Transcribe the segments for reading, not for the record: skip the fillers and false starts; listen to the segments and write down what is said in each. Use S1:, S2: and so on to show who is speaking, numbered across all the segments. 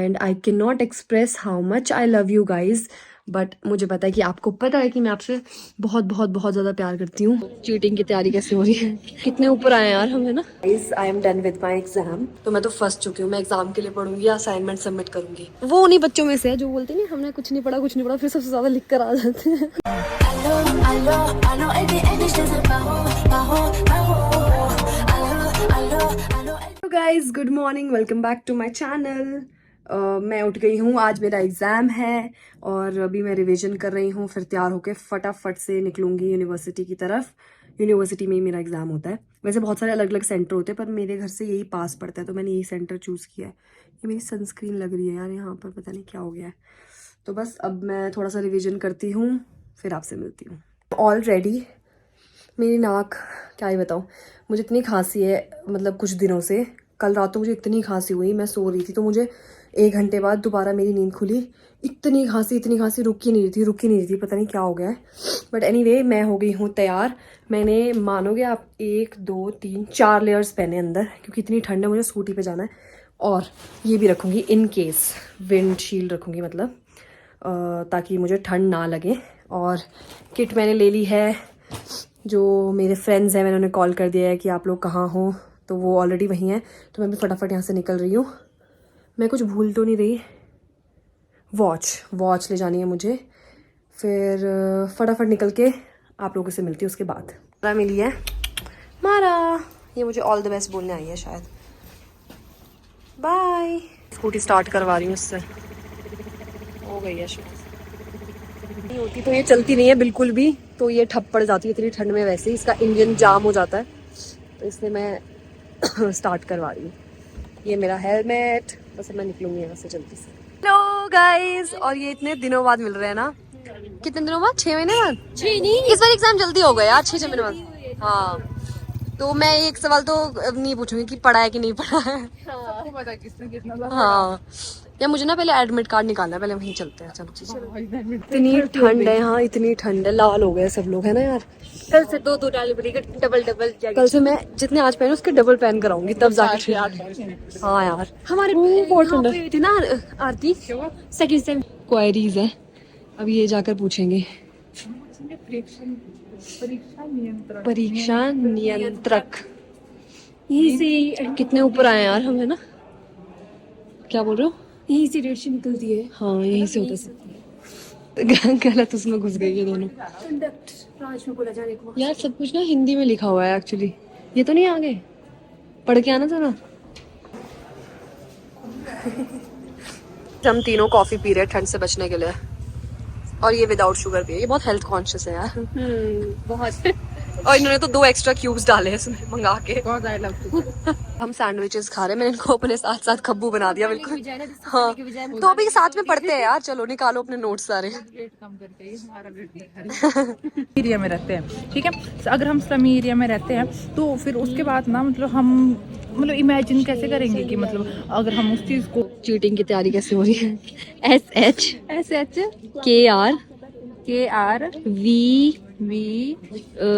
S1: And I can not express how much I love you guys. But मुझे पता है कि आपको पता है कि मैं आपसे बहुत बहुत बहुत ज़्यादा प्यार करती हूँ। चीटिंग की तैयारी कैसे हो रही है, कितने ऊपर आए यार हम, है ना। Guys I am done with my exam. तो मैं तो फंस चुकी हूँ। मैं एग्जाम के लिए पढ़ूंगी या असाइनमेंट सबमिट करूंगी। वो उन्हीं बच्चों में से है जो बोलते नहीं हमने कुछ नहीं पढ़ा फिर सबसे ज़्यादा लिख कर आ जाते हैं। Guys good morning, welcome back to my channel. मैं उठ गई हूँ, आज मेरा एग्ज़ाम है और अभी मैं रिवीजन कर रही हूँ। फिर तैयार होकर फटाफट से निकलूंगी यूनिवर्सिटी की तरफ। यूनिवर्सिटी में ही मेरा एग्ज़ाम होता है। वैसे बहुत सारे अलग अलग सेंटर होते हैं पर मेरे घर से यही पास पड़ता है तो मैंने यही सेंटर चूज़ किया है। ये मेरी सनस्क्रीन लग रही है यार, यहाँ पर पता नहीं क्या हो गया है। तो बस अब मैं थोड़ा सा रिविजन करती हूँ, फिर आपसे मिलती हूँ। ऑलरेडी मेरी नाक, क्या ही बताऊँ, मुझे इतनी खांसी है मतलब कुछ दिनों से। कल रात को मुझे इतनी खांसी हुई, मैं सो रही थी तो मुझे 1 घंटे बाद दोबारा मेरी नींद खुली। इतनी खांसी रुक ही नहीं रही थी, पता नहीं क्या हो गया है। बट एनीवे मैं हो गई हूँ तैयार। मैंने, मानोगे आप, 1 2 3 4 लेयर्स पहने अंदर, क्योंकि इतनी ठंड है, मुझे स्कूटी पे जाना है। और ये भी रखूँगी इन केस, विंडशील्ड रखूँगी मतलब ताकि मुझे ठंड ना लगे। और किट मैंने ले ली है। जो मेरे फ्रेंड्स हैं मैंने उन्हें कॉल कर दिया है कि आप लोग कहाँ हो, तो वो ऑलरेडी वहीं हैं। तो मैं भी फटाफट यहाँ से निकल रही हूँ। मैं कुछ भूल तो नहीं रही। वॉच ले जानी है मुझे। फिर फटाफट निकल के आप लोगों से मिलती हूँ उसके बाद। मारा मिली है, मारा, ये मुझे ऑल द बेस्ट बोलने आई है शायद। बाय। स्कूटी स्टार्ट करवा रही हूँ उससे, हो गई है शायद। नहीं होती तो ये चलती नहीं है बिल्कुल भी, तो ये ठप पड़ जाती है इतनी ठंड में। वैसे ही इसका इंजन जाम हो जाता है तो इसलिए मैं स्टार्ट करवा रही हूँ। ये मेरा हेलमेट, बस मैं निकलूंगी यहाँ से जल्दी से। हेलो गाइस, और ये इतने दिनों बाद मिल रहे हैं ना। कितने दिनों बाद? 6 महीने बाद? 6 नहीं, इस बार एग्जाम जल्दी हो गया यार, 6 महीने बाद। हाँ, तो मैं एक सवाल तो नहीं पूछूंगी कि पढ़ा है कि नहीं पढ़ा है। सबको पता है किसने कितना पढ़ा। हाँ, या मुझे ना पहले एडमिट कार्ड निकालना है, पहले वहीं चलते हैं। चलो इतनी ठंड है यहाँ, इतनी ठंड है, लाल हो गए सब लोग, है ना यार। कल से दो डाली पड़ेगी, डबल। कल से मैं जितने आज पहने उसके डबल पहन कर आऊंगी, तब जाके। हाँ यार, हमारे बहुत ठंड थी ना आरती। सेकंड सेम क्वेरीज है, अब ये जाकर पूछेंगे। परीक्षा नियंत्रक, यहीं से कितने ऊपर आए यार हम, है ना। क्या बोल रहे हो? यहीं से रेट निकलती है। हाँ यहीं से होता है। गलत उसमें घुस गई ये दोनों। कंडक्ट राज में बोला जाने को यार, सब कुछ ना हिंदी में लिखा हुआ है एक्चुअली। ये तो नहीं आगे पढ़ के आना जरा। हम तीनों कॉफी पी रहे हैं ठंड से बचने के लिए, और ये विदाउट शुगर भी है। ये बहुत हेल्थ कॉन्शियस है यार। बहुत। और इन्होंने तो 2 एक्स्ट्रा क्यूब्स डाले हैं इसमें मंगा के। हम सैंडविचेस खा रहे हैं, मैंने इनको अपने साथ साथ खब्बू बना दिया बिल्कुल। हाँ, तो अभी साथ में पढ़ते हैं यार, चलो निकालो अपने नोट्स सारे।
S2: एरिया में रहते हैं, ठीक है। अगर हम स्लमी एरिया में रहते हैं तो फिर उसके बाद ना मतलब हम मतलब इमेजिन कैसे करेंगे कि मतलब अगर हम उस चीज को।
S1: चीटिंग की तैयारी कैसे हो रही है। SH KR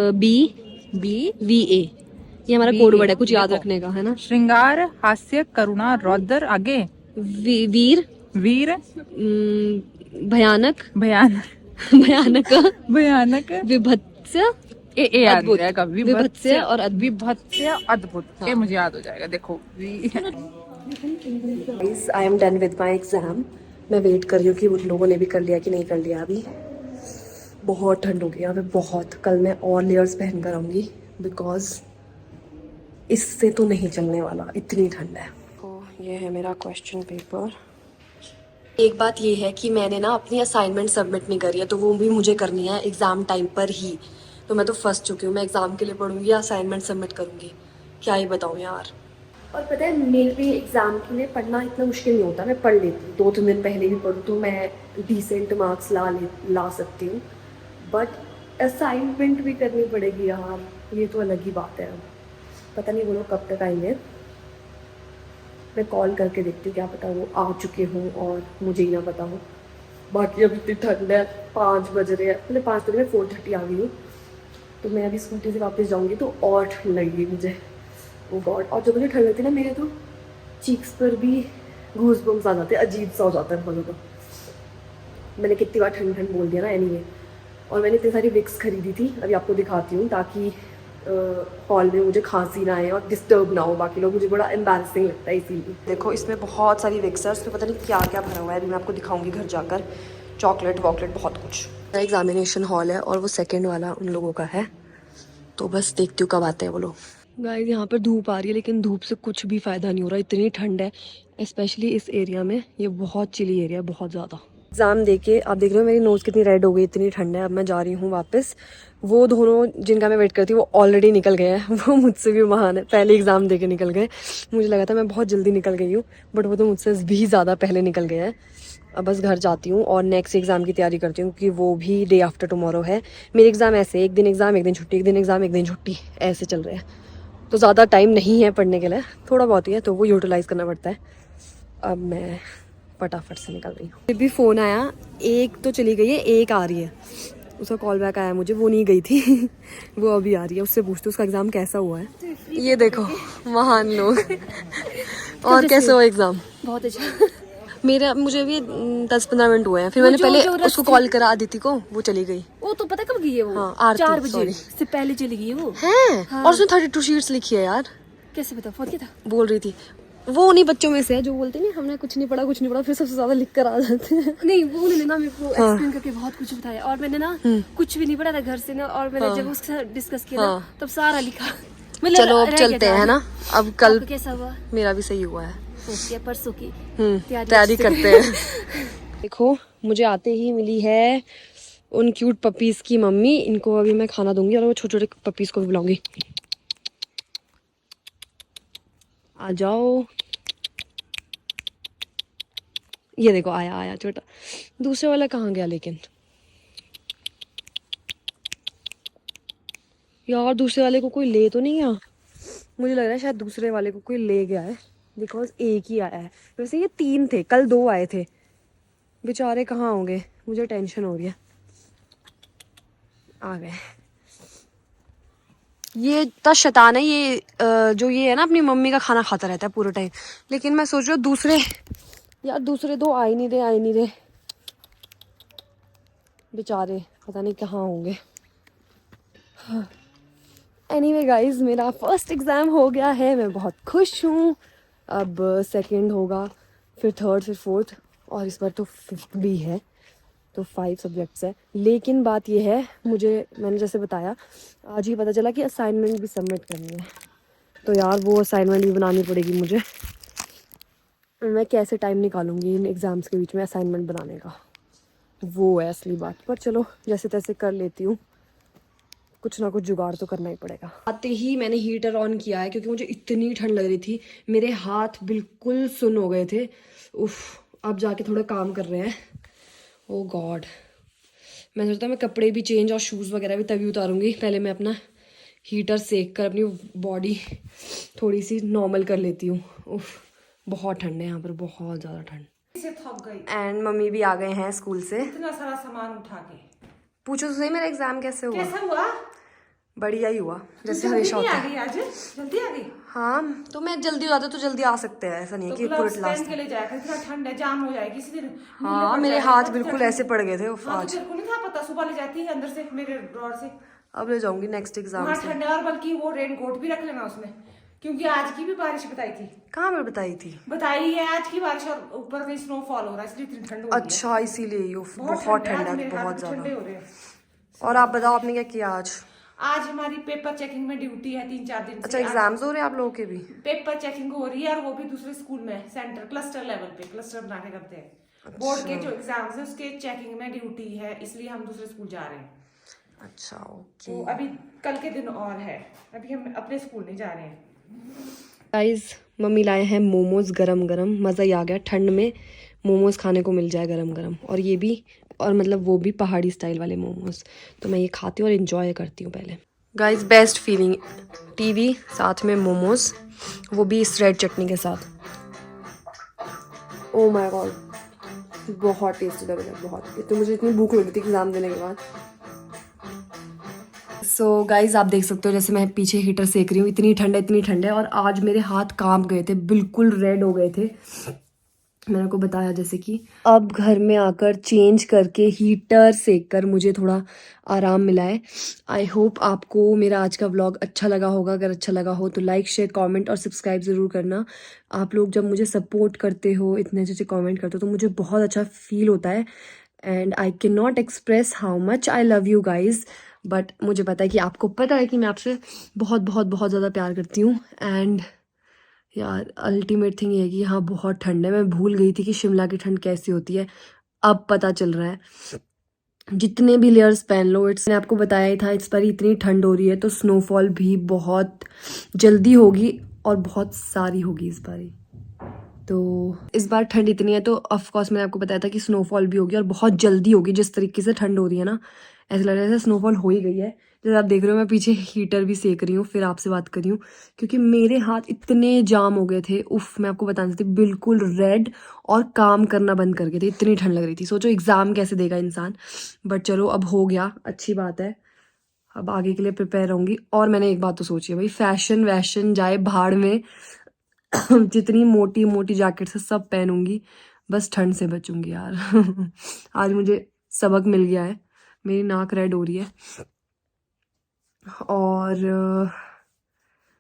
S1: VB ये हमारा कोड वर्ड है, कुछ याद रखने का, है ना।
S2: श्रृंगार, हास्य, करुणा, रौद्र, आगे
S1: वीर, भयानक, विभत्स, विभत्स और
S2: अद्भुत। ये मुझे याद हो जाएगा। देखो,
S1: I am done with my exam. मैं वेट कर रही हूँ कि उन लोगों ने भी कर लिया कि नहीं कर लिया। अभी बहुत ठंड हो गई यहाँ पे, बहुत। कल मैं और लेयर्स पहन कर आऊँगी बिकॉज इससे तो नहीं चलने वाला, इतनी ठंड है। तो ये है मेरा क्वेश्चन पेपर। एक बात ये है कि मैंने ना अपनी असाइनमेंट सबमिट नहीं करी है, तो वो भी मुझे करनी है एग्ज़ाम टाइम पर ही। तो मैं तो फंस चुकी हूँ। मैं एग्ज़ाम के लिए पढ़ूंगी या असाइनमेंट सबमिट करूँगी, क्या ही बताऊँ यार। और पता है मेरे लिए एग्ज़ाम के लिए पढ़ना इतना मुश्किल नहीं होता, मैं पढ़ लेती हूँ। 2-3 दिन पहले भी पढ़ूँ तो मैं डिसेंट मार्क्स ला सकती हूँ। बट असाइनमेंट भी करनी पड़ेगी यार, ये तो अलग ही बात है। अब पता नहीं वो लोग कब तक आएंगे। मैं कॉल करके देखती हूँ, क्या पता वो आ चुके हों और मुझे ही ना पता हो। बाकी अभी इतनी ठंड है, 5 बज रहे हैं, मतलब 5 बजे मैं 4:30 आ गई हूँ। तो मैं अभी स्कूटी से वापस जाऊँगी तो और ठंड लगेगी मुझे। ओ गॉड। और जब मुझे ठंड लगती है ना, मेरे तो चीक्स पर भी घूसबम्स आ जाते हैं, अजीब सा हो जाता है मुझे तो। मैंने कितनी बार ठंड ठंड बोल दिया ना एनीवे। और मैंने इतनी सारी विक्स खरीदी थी, अभी आपको दिखाती हूँ, ताकि हॉल में मुझे खांसी ना आए और डिस्टर्ब ना हो बाकी लोग, मुझे बड़ा एम्बैरसिंग लगता है इसीलिए। देखो इसमें बहुत सारी विक्स है, उसमें पता नहीं क्या क्या भरा हुआ है, अभी मैं आपको दिखाऊंगी घर जाकर। चॉकलेट वॉकलेट बहुत कुछ। एग्जामिनेशन हॉल है और वो सेकेंड वाला उन लोगों का है, तो बस देखती हूँ कब आते हैं वो लोग। गाइस यहाँ पर धूप आ रही है, लेकिन धूप से कुछ भी फ़ायदा नहीं हो रहा, इतनी ठंड है स्पेशली इस एरिया में। ये बहुत चिली एरिया है, बहुत ज़्यादा। एग्ज़ाम देके आप देख रहे हो मेरी नोज़ कितनी रेड हो गई, इतनी ठंड है। अब मैं जा रही हूँ वापस। वो दोनों जिनका मैं वेट करती हूँ वो ऑलरेडी निकल गए हैं, वो मुझसे भी महान है, पहले एग्ज़ाम दे के निकल गए। मुझे लगा था मैं बहुत जल्दी निकल गई हूँ, बट वो तो मुझसे भी ज़्यादा पहले निकल गए हैं। अब बस घर जाती हूँ और नेक्स्ट एग्ज़ाम की तैयारी करती हूँ, क्योंकि वो भी डे आफ्टर टुमारो है। मेरे एग्ज़ाम ऐसे, एक दिन एग्ज़ाम एक दिन छुट्टी, एक दिन एग्ज़ाम एक दिन छुट्टी, ऐसे चल रहे हैं। तो ज़्यादा टाइम नहीं है पढ़ने के लिए, थोड़ा बहुत ही है, तो वो यूटिलाइज़ करना पड़ता है। अब मैं फटाफट से निकल रही हूँ। फिर भी फ़ोन आया, एक तो चली गई है, एक आ रही है। उसका कॉल बैक आया मुझे, वो नहीं गई थी वो अभी आ रही है, उससे पूछती हूँ उसका एग्ज़ाम कैसा हुआ है। ये देखो महान लोग और कैसे हुआ एग्ज़ाम?
S3: बहुत अच्छा।
S1: मुझे भी 10-15 मिनट हुए हैं, फिर मैंने पहले उसको कॉल करा, अदिति को, वो चली गई।
S3: वो तो पता कब गई है वो?
S1: हाँ, आरती,
S3: 4 बजे
S1: सॉरी।
S3: से पहले चली गई है वो।
S1: हैं?
S3: हाँ।
S1: और उसने 32 शीट्स लिखी है यार।
S3: कैसे पता? फोन किया था?
S1: बोल रही थी वो उन्हीं बच्चों में से है जो बोलते नहीं हमने कुछ नहीं पढ़ा, फिर सबसे ज्यादा लिख कर आ जाते हैं।
S3: नहीं, वो उन्होंने ना मेरे को एक्सप्लेन करके बहुत कुछ बताया, और मैंने ना कुछ भी नहीं पढ़ा था घर से ना, और मैंने जब उसके साथ डिस्कस किया ना, तब सारा लिखा। मतलब
S1: चलो अब चलते हैं, है ना? अब कल
S3: आपका कैसा हुआ?
S1: मेरा भी सही हुआ है।
S3: ओके, परसों की
S1: तैयारी करते हैं। देखो मुझे आते ही मिली है उन क्यूट पपीज की मम्मी, इनको अभी मैं खाना दूंगी और वो छोटे छोटे पपीज को भी बुलाऊंगी। आ जाओ। ये देखो आया आया छोटा। दूसरे वाला कहाँ गया लेकिन? यार दूसरे वाले को कोई ले तो नहीं गया? मुझे लग रहा है शायद दूसरे वाले को कोई ले गया है, बिकॉज एक ही आया है। वैसे ये 3 थे, कल 2 आए थे। बेचारे कहाँ होंगे, मुझे टेंशन हो रही है। आ गए। ये इतना शैतान है ये, जो ये है ना अपनी मम्मी का खाना खाता रहता है पूरे टाइम। लेकिन मैं सोच रही हूँ दूसरे, यार दूसरे 2 आ ही नहीं रहे बेचारे, पता नहीं कहाँ होंगे। एनीवे गाइज, मेरा फर्स्ट एग्ज़ाम हो गया है, मैं बहुत खुश हूँ। अब सेकंड होगा, फिर थर्ड, फिर फोर्थ, और इस बार तो फिफ्थ भी है, तो 5 सब्जेक्ट्स है। लेकिन बात यह है, मैंने जैसे बताया, आज ही पता चला कि असाइनमेंट भी सबमिट करनी है। तो यार वो असाइनमेंट भी बनानी पड़ेगी मुझे। मैं कैसे टाइम निकालूंगी इन एग्ज़ाम्स के बीच में असाइनमेंट बनाने का, वो है असली बात। पर चलो जैसे तैसे कर लेती हूँ, कुछ ना कुछ जुगाड़ तो करना ही पड़ेगा। आते ही मैंने हीटर ऑन किया है, क्योंकि मुझे इतनी ठंड लग रही थी, मेरे हाथ बिल्कुल सुन्न हो गए थे। उफ, अब जाके थोड़ा काम कर रहे हैं। ओ गॉड, मैं सोचता मैं कपड़े भी चेंज और शूज़ वगैरह भी तभी उतारूंगी। पहले मैं अपना हीटर सेक कर अपनी बॉडी थोड़ी सी नॉर्मल कर लेती हूँ। उफ, बहुत ठंड है यहाँ पर, बहुत ज़्यादा ठंड।
S4: से थक गई,
S1: एंड मम्मी भी आ गए हैं स्कूल से।
S4: इतना सारा सामान उठा के।
S1: पूछो तो सही मेरा एग्जाम कैसे हुआ?
S4: कैसा हुआ?
S1: बढ़िया ही हुआ, जैसे
S4: जल्दी
S1: हमेशा
S4: नहीं
S1: होता
S4: आ
S1: है।
S4: गई आज? जल्दी आ गई
S1: हाँ, तो मैं जल्दी हो जाता तो जल्दी आ सकते हैं, ऐसा नहीं है
S4: तो
S1: कि पूरे
S4: ग्लव्स
S1: क्लास।
S4: पहन के ले जाया कर, इतना ठंड है, जाम हो जाएगी इसी दिन।
S1: हाँ, मेरे हाथ बिल्कुल ऐसे पड़ गए थे उफ,
S4: हाँ, तो
S1: आज।
S4: तेरे को नहीं था पता, सुबह ले जाती है अंदर से मेरे ड्रॉर से।
S1: अब ले जाऊंगी नेक्स्ट एग्जाम
S4: वहाँ
S1: से।
S4: ठंड है, और बल्कि वो रेन कोट भी रख लेना उसमें, क्योंकि आज की भी बारिश बताई थी।
S1: कहाँ मैं बताई थी?
S4: बताई है आज की बारिश, और ऊपर कहीं स्नोफॉल हो रहा है, इसलिए इतनी ठंड हो रही है।
S1: अच्छा, इसीलिए उफ, बहुत ठंड है, बहुत
S4: ठंडे
S1: ज्यादा।
S4: हो रहे हैं।
S1: और आप बताओ आपने क्या किया आज?
S4: आज हमारी पेपर चेकिंग में ड्यूटी है 3-4 दिन से।
S1: अच्छा, एग्जाम्स हो रहे हैं आप लोगों के भी?
S4: पेपर चेकिंग हो रही है, और वो भी दूसरे स्कूल में, सेंटर क्लस्टर लेवल पे, क्लस्टर बना के करते हैं। बोर्ड के जो एग्जाम्स है उसके चेकिंग में ड्यूटी है, इसलिए हम दूसरे स्कूल जा रहे हैं।
S1: अच्छा, ओके।
S4: तो अभी कल के दिन और है, अभी हम अपने स्कूल नहीं जा रहे हैं।
S1: गाइस, मम्मी लाए हैं मोमोज गरम गरम, मज़ा ही आ गया। ठंड में मोमोज खाने को मिल जाए गरम गरम, और ये भी, और मतलब वो भी पहाड़ी स्टाइल वाले मोमोज। तो मैं ये खाती हूँ और इन्जॉय करती हूँ पहले। गाइस, बेस्ट फीलिंग, टीवी साथ में मोमोज, वो भी इस रेड चटनी के साथ। ओ माय गॉड, बहुत टेस्टी लग रहा है, बहुत। तो मुझे इतनी भूख लगी थी एग्जाम देने के बाद। सो गाइज, आप देख सकते हो जैसे मैं पीछे हीटर सेक रही हूँ, इतनी ठंड है, और आज मेरे हाथ कांप गए थे, बिल्कुल रेड हो गए थे। मैंने को बताया जैसे कि अब घर में आकर चेंज करके हीटर सेक कर मुझे थोड़ा आराम मिला है। आई होप आपको मेरा आज का व्लॉग अच्छा लगा होगा। अगर अच्छा लगा हो तो लाइक शेयर कमेंट और सब्सक्राइब ज़रूर करना। आप लोग जब मुझे सपोर्ट करते हो, इतने अच्छे अच्छे कमेंट करते हो, तो मुझे बहुत अच्छा फील होता है। And I can not express how much I love you guys. But मुझे पता है कि आपको पता है कि मैं आपसे बहुत बहुत बहुत ज़्यादा प्यार करती हूँ। एंड यार अल्टीमेट थिंग ये है कि यहाँ बहुत ठंड है। मैं भूल गई थी कि शिमला की ठंड कैसी होती है, अब पता चल रहा है। जितने भी लेयर्स पहन लो, इट्स मैंने आपको बताया ही था, इस बार इतनी ठंड हो रही है तो स्नोफॉल भी बहुत जल्दी होगी और बहुत सारी होगी इस बार। तो इस बार ठंड इतनी है तो ऑफ कोर्स मैंने आपको बताया था कि स्नोफॉल भी होगी और बहुत जल्दी होगी। जिस तरीके से ठंड हो रही है ना, ऐसा लग रहा है जैसे स्नोफॉल हो ही गई है। जैसे आप देख रहे हो मैं पीछे हीटर भी सेक रही हूँ, फिर आपसे बात कर रही हूँ क्योंकि मेरे हाथ इतने जाम हो गए थे। उफ, मैं आपको बता नहीं सकती, बिल्कुल रेड और काम करना बंद कर गए थे, इतनी ठंड लग रही थी। सोचो एग्जाम कैसे देगा इंसान। बट चलो अब हो गया, अच्छी बात है। अब आगे के लिए प्रिपेयर रहूंगी। और मैंने एक बात तो सोची है भाई, फैशन वैशन जाए भाड़ में। जितनी मोटी मोटी जैकेट से सब पहनूंगी, बस ठंड से बचूंगी यार। आज मुझे सबक मिल गया है। मेरी नाक रेड हो रही है। और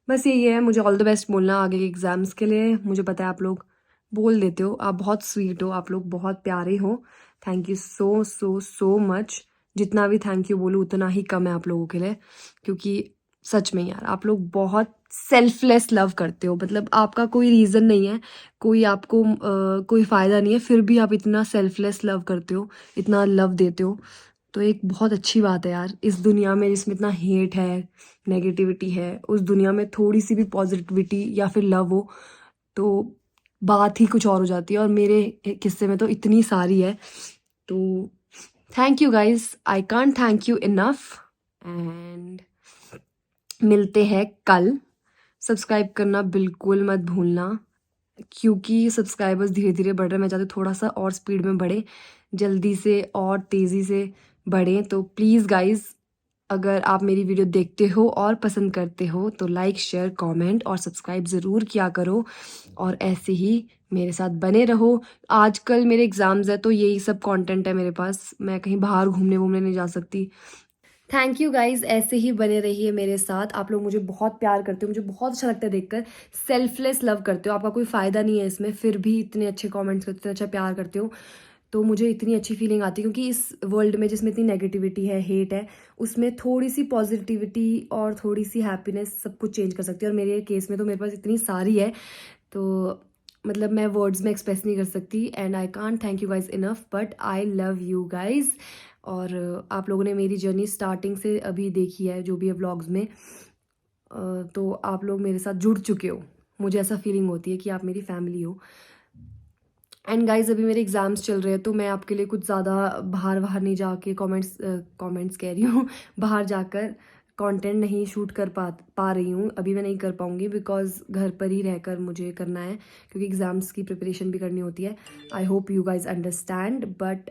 S1: बस यही है, मुझे ऑल द बेस्ट बोलना आगे के एग्ज़ाम्स के लिए। मुझे पता है आप लोग बोल देते हो, आप बहुत स्वीट हो, आप लोग बहुत प्यारे हो। Thank you so so so much. जितना भी थैंक यू बोलूँ उतना ही कम है आप लोगों के लिए, क्योंकि सच में यार आप लोग बहुत सेल्फलेस लव करते हो। मतलब आपका कोई रीज़न नहीं है, कोई आपको कोई फ़ायदा नहीं है, फिर भी आप इतना सेल्फलेस लव करते हो, इतना लव देते हो। तो एक बहुत अच्छी बात है यार, इस दुनिया में जिसमें इतना हेट है, नेगेटिविटी है, उस दुनिया में थोड़ी सी भी पॉजिटिविटी या फिर लव हो तो बात ही कुछ और हो जाती है। और मेरे किस्से में तो इतनी सारी है। तो thank you guys, I can't thank you enough. And मिलते हैं कल। सब्सक्राइब करना बिल्कुल मत भूलना, क्योंकि सब्सक्राइबर्स धीरे धीरे बढ़ रहे हैं। मैं चाहती हूँ थोड़ा सा और स्पीड में बढ़े, जल्दी से और तेज़ी से बढ़ें। तो प्लीज़ गाइज, अगर आप मेरी वीडियो देखते हो और पसंद करते हो तो लाइक शेयर कमेंट और सब्सक्राइब ज़रूर किया करो। और ऐसे ही मेरे साथ बने रहो। आजकल मेरे एग्ज़ाम्स है तो यही सब कंटेंट है मेरे पास, मैं कहीं बाहर घूमने वूमने नहीं जा सकती। थैंक यू गाइज, ऐसे ही बने रहिए मेरे साथ। आप लोग मुझे बहुत प्यार करते हो, मुझे बहुत अच्छा लगता है देखकर। सेल्फलेस लव करते हो, आपका कोई फ़ायदा नहीं है इसमें, फिर भी इतने अच्छे कमेंट्स करते हो, इतना अच्छा प्यार करते हो। तो मुझे इतनी अच्छी फीलिंग आती है, क्योंकि इस वर्ल्ड में जिसमें इतनी नेगेटिविटी है, हेट है, उसमें थोड़ी सी पॉजिटिविटी और थोड़ी सी हैप्पीनेस सब कुछ चेंज कर सकती है। और मेरे केस में तो मेरे पास इतनी सारी है, तो मतलब मैं वर्ड्स में एक्सप्रेस नहीं कर सकती। And I can't thank you guys enough, but I love you guys. और आप लोगों ने मेरी जर्नी स्टार्टिंग से अभी देखी है, जो भी है व्लॉग्स में, तो आप लोग मेरे साथ जुड़ चुके हो। मुझे ऐसा फीलिंग होती है कि आप मेरी फैमिली हो। एंड गाइज, अभी मेरे एग्ज़ाम्स चल रहे हैं तो मैं आपके लिए कुछ ज़्यादा बाहर नहीं जाके कमेंट्स कह रही हूँ बाहर जाकर कंटेंट नहीं शूट कर पा रही हूँ। अभी मैं नहीं कर पाऊँगी, बिकॉज घर पर ही रहकर मुझे करना है, क्योंकि एग्ज़ाम्स की प्रिपरेशन भी करनी होती है। I hope you guys understand. But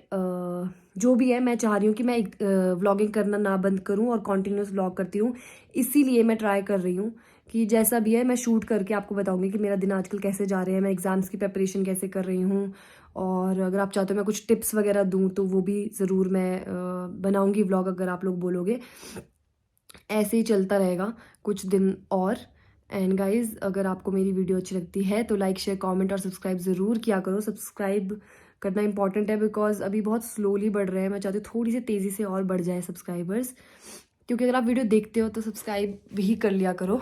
S1: जो भी है, मैं चाह रही हूँ कि मैं व्लॉगिंग करना ना बंद करूँ और कॉन्टीन्यूस व्लॉग करती हूँ। इसीलिए मैं ट्राई कर रही हूँ कि जैसा भी है मैं शूट करके आपको बताऊंगी कि मेरा दिन आजकल कैसे जा रहे हैं, मैं एग्ज़ाम्स की प्रिपरेशन कैसे कर रही हूँ। और अगर आप चाहते हो मैं कुछ टिप्स वगैरह दूँ तो वो भी ज़रूर मैं बनाऊंगी व्लॉग, अगर आप लोग बोलोगे। ऐसे ही चलता रहेगा कुछ दिन और। एंड गाइज, अगर आपको मेरी वीडियो अच्छी लगती है तो लाइक शेयर कमेंट और सब्सक्राइब ज़रूर किया करो। सब्सक्राइब करना इंपॉर्टेंट है, बिकॉज अभी बहुत स्लोली बढ़ रहे हैं। मैं चाहती हूँ थोड़ी सी तेज़ी से और बढ़ जाए सब्सक्राइबर्स, क्योंकि अगर आप वीडियो देखते हो तो सब्सक्राइब भी कर लिया करो।